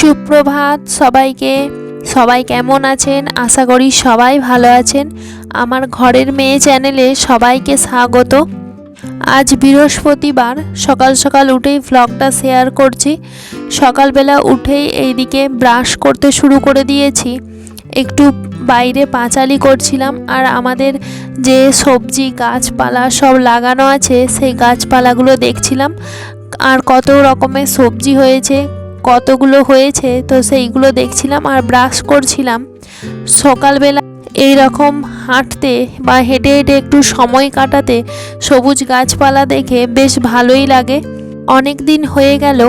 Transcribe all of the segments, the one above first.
সুপ্রভাত সবাইকে। সবাই কেমন আছেন? আশা করি সবাই ভালো আছেন। আমার ঘরের মেয়ে চ্যানেলে সবাইকে স্বাগত। আজ বৃহস্পতিবার, সকাল সকাল উঠেই ভ্লগটা শেয়ার করছি। সকালবেলা উঠেই এইদিকে ব্রাশ করতে শুরু করে দিয়েছি। একটু বাইরে পাঁচালি করছিলাম, আর আমাদের যে সবজি গাছপালা সব লাগানো আছে সেই গাছপালাগুলো দেখছিলাম। আর কত রকমের সবজি হয়েছে, কতগুলো হয়েছে, তো সেইগুলো দেখছিলাম আর ব্রাশ করছিলাম। সকালবেলা এই রকম হাঁটতে বা হেঁটে হেঁটে একটু সময় কাটাতে সবুজ গাছপালা দেখে বেশ ভালোই লাগে। অনেক দিন হয়ে গেল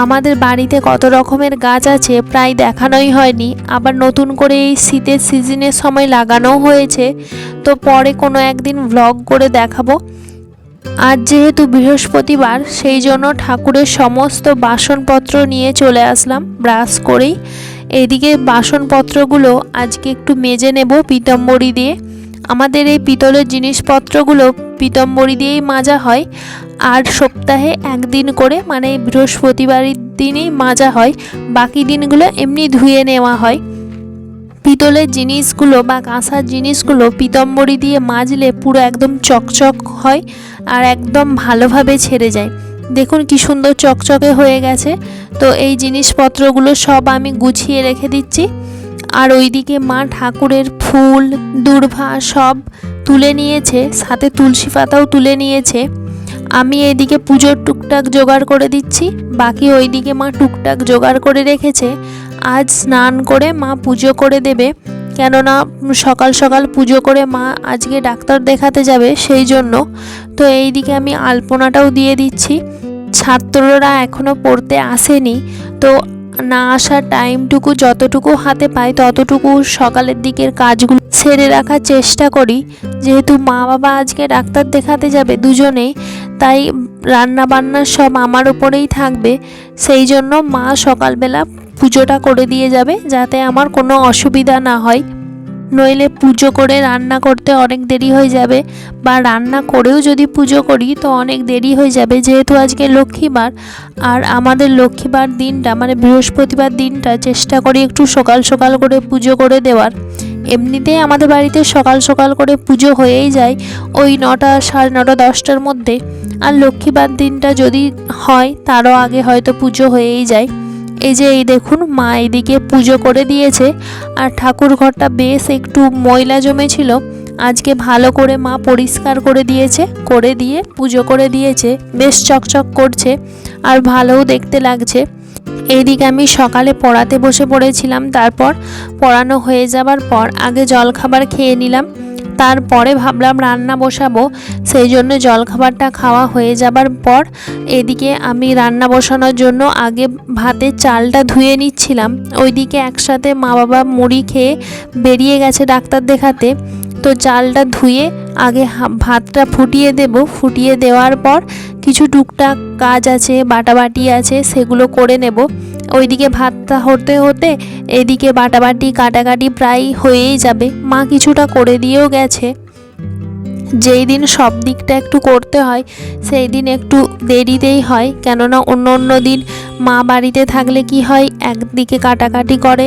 আমাদের বাড়িতে কত রকমের গাছ আছে প্রায় দেখানোই হয়নি। আবার নতুন করে এই শীতের সিজনের সময় লাগানোও হয়েছে, তো পরে কোনো একদিন ভ্লগ করে দেখাবো। আজ যেহেতু বৃহস্পতিবার, সেই জন্য ঠাকুরের সমস্ত বাসনপত্র নিয়ে চলে আসলাম ব্রাশ করেই। এইদিকে বাসনপত্রগুলো আজকে একটু মেজে নেব পিতম্বরী দিয়ে। আমাদের এই পিতলের জিনিসপত্রগুলো পিতম্বরী দিয়েই মাজা হয়, আর সপ্তাহে একদিন করে মানে বৃহস্পতিবারের দিনই মাজা হয়, বাকি দিনগুলো এমনি ধুয়ে নেওয়া হয়। পিতলের জিনিসগুলো বা কাঁসার জিনিসগুলো পিতম্বরী দিয়ে মাজলে পুরো একদম চকচক হয় আর একদম ভালোভাবে ছেড়ে যায়। দেখুন কি সুন্দর চকচকে হয়ে গেছে। তো এই জিনিসপত্রগুলো সব আমি গুছিয়ে রেখে দিচ্ছি। আর ওইদিকে মা ঠাকুরের ফুল দূর্বা সব তুলে নিয়েছে, সাথে তুলসী পাতাও তুলে নিয়েছে। আমি এইদিকে পুজোর টুকটাক জোগাড় করে দিচ্ছি, বাকি ওইদিকে মা টুকটাক জোগাড় করে রেখেছে। আজ স্নান করে মা পুজো করে দেবে, কেননা সকাল সকাল পুজো করে মা আজকে ডাক্তার দেখাতে যাবে, সেই জন্য। তো এইদিকে আমি আলপনাটাও দিয়ে দিচ্ছি। ছাত্ররা এখনও পড়তে আসেনি, তো না আসার টাইমটুকু যতটুকু হাতে পাই ততটুকু সকালের দিকের কাজগুলো সেরে রাখার চেষ্টা করি। যেহেতু মা বাবা আজকে ডাক্তার দেখাতে যাবে দুজনেই, তাই রান্না বান্না সব আমার উপরেই থাকবে। সেই জন্য মা সকালবেলা পুজোটা করে দিয়ে যাবে, যাতে আমার কোনো অসুবিধা না হয়। নইলে পুজো করে রান্না করতে অনেক দেরি হয়ে যাবে, বা রান্না করেও যদি পুজো করি তো অনেক দেরি হয়ে যাবে। যেহেতু আজকে লক্ষ্মীবার, আর আমাদের লক্ষ্মীবার দিনটা মানে বৃহস্পতিবার দিনটা চেষ্টা করি একটু সকাল সকাল করে পুজো করে দেওয়ার। এমনিতেই আমাদের বাড়িতে সকাল সকাল করে পুজো হয়েই যায়, ওই 9টা, 9:30, 10টার মধ্যে। আর লক্ষ্মীবার দিনটা যদি হয় তারও আগে হয়তো পুজো হয়েই যায়। এই দেখুন মা এইদিকে পুজো করে দিয়েছে, আর ঠাকুর ঘরটা বেশ একটু ময়লা জমেছিল, আজকে ভালো করে মা পরিষ্কার করে দিয়েছে, করে দিয়ে পুজো করে দিয়েছে। বেশ চকচক করছে আর ভালোও দেখতে লাগছে। এইদিকে আমি সকালে পড়াতে বসে পড়েছিলাম, তারপর পড়ানো হয়ে যাবার পর আগে জলখাবার খেয়ে নিলাম, তারপরে ভাবলাম রান্না বসাবো। সেই জন্য জলখাবারটা খাওয়া হয়ে যাবার পর এদিকে আমি রান্না বসানোর জন্য আগে ভাতের চালটা ধুয়ে নিচ্ছিলাম। ওইদিকে একসাথে মা বাবা মুড়ি খেয়ে বেরিয়ে গেছে ডাক্তার দেখাতে, তো চালটা ধুয়ে আগে ভাতটা ফুটিয়ে দেব। ফুটিয়ে দেওয়ার পর কিছু টুকটাক কাজ আছে, বাটাবাটি আছে, সেগুলো করে নেব। ওইদিকে ভাতটা হতে হতে এদিকে বাটাবাটি কাটাকাটি প্রায় হয়েই যাবে। মা কিছুটা করে দিয়েও গেছে। যেই দিন সব দিকটা একটু করতে হয় সেই দিন একটু দেরিতেই হয়, কেননা অন্য অন্য দিন মা বাড়িতে থাকলে কি হয়, একদিকে কাটাকাটি করে,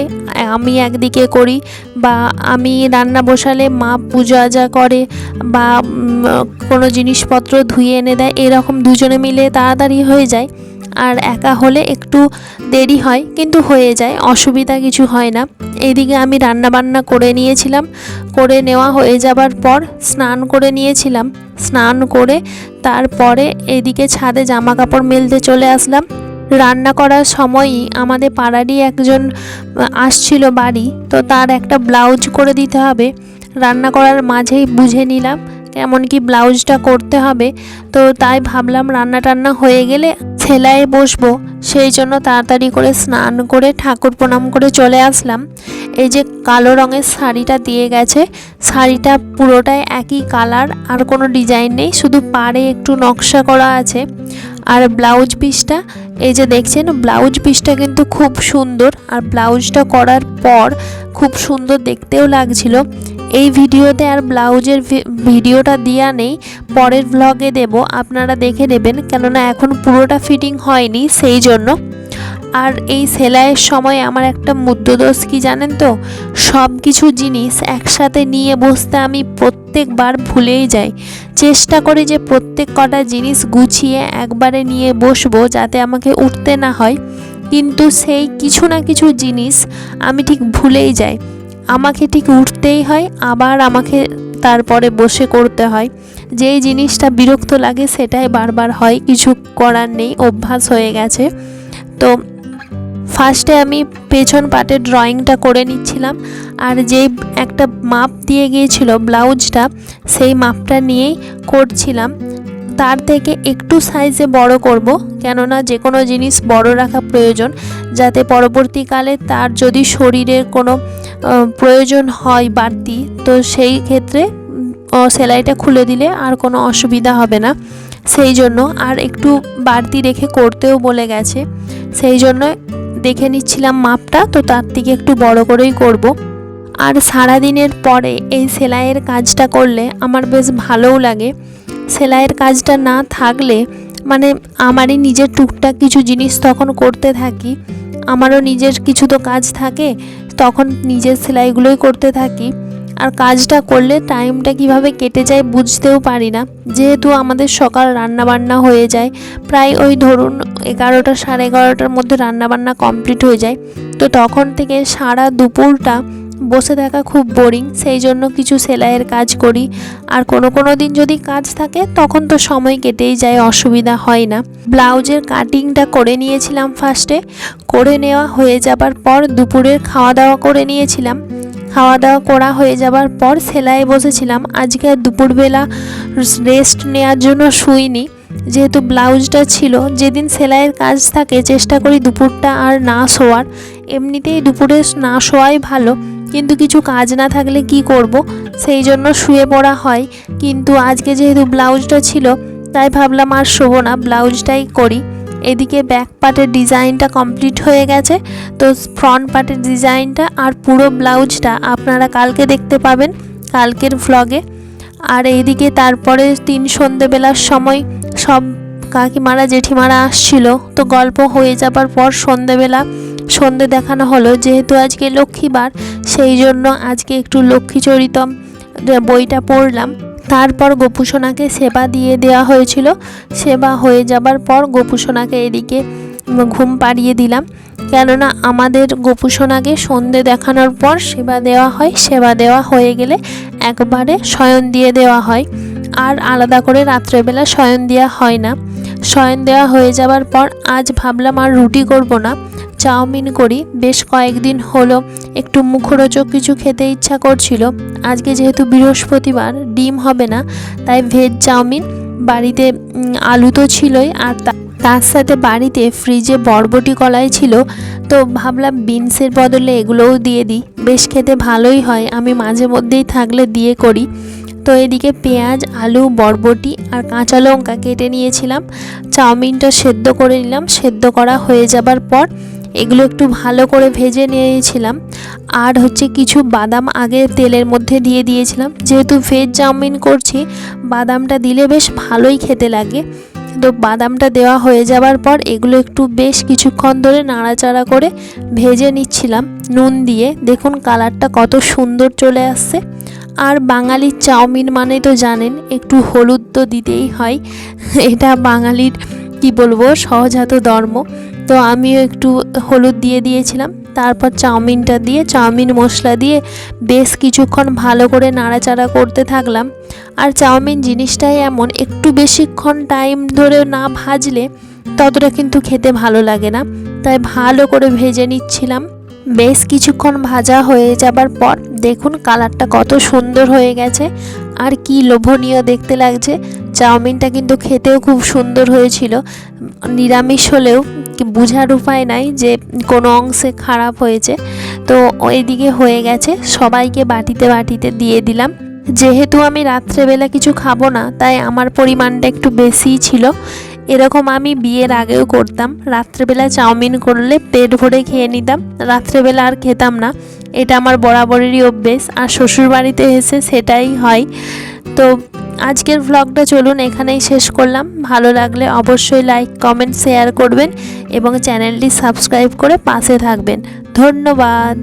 আমি একদিকে করি, বা আমি রান্না বসালে মা পূজা আজা করে, বা কোনো জিনিসপত্র ধুয়ে এনে দেয়, এরকম দুজনে মিলে তাড়াতাড়ি হয়ে যায়। আর একা হলে একটু দেরি হয়, কিন্তু হয়ে যায়, অসুবিধা কিছু হয় না। এইদিকে আমি রান্না বান্না করে নিয়েছিলাম, করে নেওয়া হয়ে যাবার পর স্নান করে নিয়েছিলাম। স্নান করে তারপরে এদিকে ছাদে জামা কাপড় মেলতে চলে আসলাম। রান্না করার সময়ই আমাদের পাড়ারই একজন আসছিল বাড়ি, তো তার একটা ব্লাউজ করে দিতে হবে। রান্না করার মাঝেই বুঝে নিলাম কেমন কি ব্লাউজটা করতে হবে, তো তাই ভাবলাম রান্না টান্না হয়ে গেলে সেলাইয়ে বসবো। সেই জন্য তাড়াতাড়ি করে স্নান করে ঠাকুর প্রণাম করে চলে আসলাম। এই যে কালো রঙের শাড়িটা দিয়ে গেছে, শাড়িটা পুরোটাই একই কালার, আর কোনো ডিজাইন নেই, শুধু পাড়ে একটু নকশা করা আছে। আর ব্লাউজ পিসটা এই যে দেখছেন, ব্লাউজ পিসটা কিন্তু খুব সুন্দর, আর ব্লাউজটা করার পর খুব সুন্দর দেখতেও লাগছিল। এই ভিডিওতে আর ব্লাউজের ভিডিওটা দেওয়া নেই, পরের ব্লগে দেব, আপনারা দেখে নেবেন, কেননা এখন পুরোটা ফিটিং হয়নি সেই জন্য। আর এই সেলাইয়ের সময় আমার একটা মুদ্রাদোষ কি জানেন তো, সব কিছু জিনিস একসাথে নিয়ে বসতে আমি প্রত্যেকবার ভুলেই যাই। চেষ্টা করি যে প্রত্যেক কটা জিনিস গুছিয়ে একবারে নিয়ে বসবো যাতে আমাকে উঠতে না হয়, কিন্তু সেই কিছু না কিছু জিনিস আমি ঠিক ভুলেই যাই। আমাকে ঠিক উঠতেই হয়, আবার আমাকে তারপরে বসে করতে হয়। যেই জিনিসটা বিরক্ত লাগে সেটাই বারবার হয়, কিছু করার নেই, অভ্যাস হয়ে গেছে। তো ফার্স্টে আমি পেছন পাটের ড্রয়িংটা করে নিচ্ছিলাম, আর যেই একটা মাপ দিয়ে গিয়েছিল ব্লাউজটা, সেই মাপটা নিয়েই করছিলাম। তার থেকে একটু সাইজে বড় করব, কেননা যে কোনো জিনিস বড় রাখা প্রয়োজন, যাতে পরবর্তীকালে তার যদি শরীরের কোনো প্রয়োজন হয় বাড়তি, তো সেই ক্ষেত্রে সেলাইটা খুলে দিলে আর কোনো অসুবিধা হবে না। সেই জন্য আর একটু বাড়তি রেখে করতেও বলে গেছে, সেই জন্য দেখে নিচ্ছিলাম মাপটা, তো তার থেকে একটু বড় করেই করব। আর সারাদিনের পরে এই সেলাইয়ের কাজটা করলে আমার বেশ ভালোও লাগে। সেলাইয়ের কাজটা না থাকলে মানে আমারই নিজের টুকটাক কিছু জিনিস তখন করতে থাকি, আমারও নিজের কিছু তো কাজ থাকে, তখন নিজের সেলাইগুলোই করতে থাকি। আর কাজটা করলে টাইমটা কিভাবে কেটে যায় বুঝতেও পারি না, যেহেতু আমাদের সকাল রান্নাবান্না হয়ে যায় প্রায় ওই ধরুন 11টা সাড়ে 11টার মধ্যে রান্নাবান্না কমপ্লিট হয়ে যায়। তো তখন থেকে সারা দুপুরটা বসে থাকা খুব বোরিং, সেই জন্য কিছু সেলাইয়ের কাজ করি। আর কোনো দিন যদি কাজ থাকে তখন তো সময় কেটেই যায়, অসুবিধা হয় না। ব্লাউজের কাটিংটা করে নিয়েছিলাম ফার্স্টে, করে নেওয়া হয়ে যাবার পর দুপুরের খাওয়া দাওয়া করে নিয়েছিলাম। খাওয়া দাওয়া করা হয়ে যাবার পর সেলাই বসেছিলাম। আজকে দুপুরবেলা রেস্ট নেওয়ার জন্য শুইনি, যেহেতু ব্লাউজটা ছিল। যেদিন সেলাইয়ের কাজ থাকে চেষ্টা করি দুপুরটা আর না শোয়ার, এমনিতেই দুপুরে না শোয়াই ভালো, কিন্তু কিছু কাজ না থাকলে কি করব, সেই জন্য শুয়ে পড়া হয়। কিন্তু আজকে যেহেতু ব্লাউজটা ছিল তাই ভাবলাম আর শোবো না, ব্লাউজটাই করি। এদিকে ব্যাক পার্টের ডিজাইনটা কমপ্লিট হয়ে গেছে, তো ফ্রন্ট পার্টের ডিজাইনটা আর পুরো ব্লাউজটা আপনারা কালকে দেখতে পাবেন, কালকের ভ্লগে। আর এইদিকে তারপরে সন্ধেবেলার সময় সব কাকিমারা জেঠিমারা আসছিল, তো গল্প হয়ে যাবার পর সন্ধে দেখানো হলো। যেহেতু আজকে লক্ষ্মীবার, সেই জন্য আজকে একটু লক্ষ্মীচরিতম বইটা পড়লাম। তারপর গোপুসোনাকে সেবা দিয়ে দেওয়া হয়েছিল। সেবা হয়ে যাবার পর গোপুসোনাকে এদিকে ঘুম পাড়িয়ে দিলাম, কেননা আমাদের গোপুসোনাকে সন্ধে দেখানোর পর সেবা দেওয়া হয়। সেবা দেওয়া হয়ে গেলে একবারে শয়ন দিয়ে দেওয়া হয়, আর আলাদা করে রাত্রেবেলা শয়ন দেওয়া হয় না। শয়ন দেওয়া হয়ে যাবার পর আজ ভাবলাম আর রুটি করব না, চাউমিন করি। বেশ কয়েকদিন হলো একটু মুখরোচক কিছু খেতে ইচ্ছা করছিল। আজকে যেহেতু বৃহস্পতিবার, ডিম হবে না, তাই ভেজ চাউমিন। বাড়িতে আলু তো ছিলই, আর তার সাথে বাড়িতে ফ্রিজে বরবটি কলাই ছিল, তো ভাবলাম বিনসের বদলে এগুলোও দিয়ে দিই, বেশ খেতে ভালোই হয়। আমি মাঝে মধ্যেই থাকলে দিয়ে করি। তো এদিকে পেঁয়াজ, আলু, বরবটি আর কাঁচা লঙ্কা কেটে নিয়েছিলাম। চাউমিনটা সেদ্ধ করে নিলাম। সেদ্ধ করা হয়ে যাবার পর এগুলো একটু ভালো করে ভেজে নিয়েছিলাম। আর কিছু বাদাম আগে তেলের মধ্যে দিয়ে দিয়েছিলাম, যেহেতু ভেজ চাউমিন করছি বাদামটা দিলে বেশ ভালোই খেতে লাগে। তো বাদামটা দেওয়া হয়ে যাবার পর এগুলো একটু বেশ কিছুক্ষণ ধরে নাড়াচাড়া করে ভেজে নিচ্ছিলাম নুন দিয়ে। দেখুন কালারটা কত সুন্দর চলে আসছে। আর বাঙালির চাউমিন মানে তো জানেন একটু হলুদ তো দিতেই হয়, এটা বাঙালির কি বলবো সহজাত ধর্ম। তো আমিও একটু হলুদ দিয়ে দিয়েছিলাম। তারপর চাউমিনটা দিয়ে চাউমিন মশলা দিয়ে বেশ কিছুক্ষণ ভালো করে নাড়াচাড়া করতে থাকলাম। আর চাউমিন জিনিসটাই এমন, একটু বেশিক্ষণ টাইম ধরে না ভাজলে ততটা কিন্তু খেতে ভালো লাগে না, তাই ভালো করে ভেজে নিচ্ছিলাম। বেশ কিছুক্ষণ ভাজা হয়ে যাবার পর দেখুন কালারটা কত সুন্দর হয়ে গেছে, আর কি লোভনীয় দেখতে লাগছে। চাউমিনটা কিন্তু খেতেও খুব সুন্দর হয়েছিল। নিরামিষ হলেও বোঝার উপায় নাই যে কোনো অংশে খারাপ হয়েছে। তো ওইদিকে হয়ে গেছে, সবাইকে বাটিতে বাটিতে দিয়ে দিলাম। যেহেতু আমি রাত্রেবেলা কিছু খাবো না, তাই আমার পরিমাণটা একটু বেশিই ছিল। এরকম আমি বিয়ের আগেও করতাম, রাত্রেবেলা চাউমিন করলে পেট ভরে খেয়ে নিতাম, রাত্রেবেলা আর খেতাম না। এটা আমার বরাবরেরই অভ্যেস, আর শ্বশুরবাড়িতে এসে সেটাই হয়। তো আজকের ভ্লগটা চলুন এখানেই শেষ করলাম। ভালো লাগলে অবশ্যই লাইক, কমেন্ট, শেয়ার করবেন এবং চ্যানেলটি সাবস্ক্রাইব করে পাশে থাকবেন। ধন্যবাদ।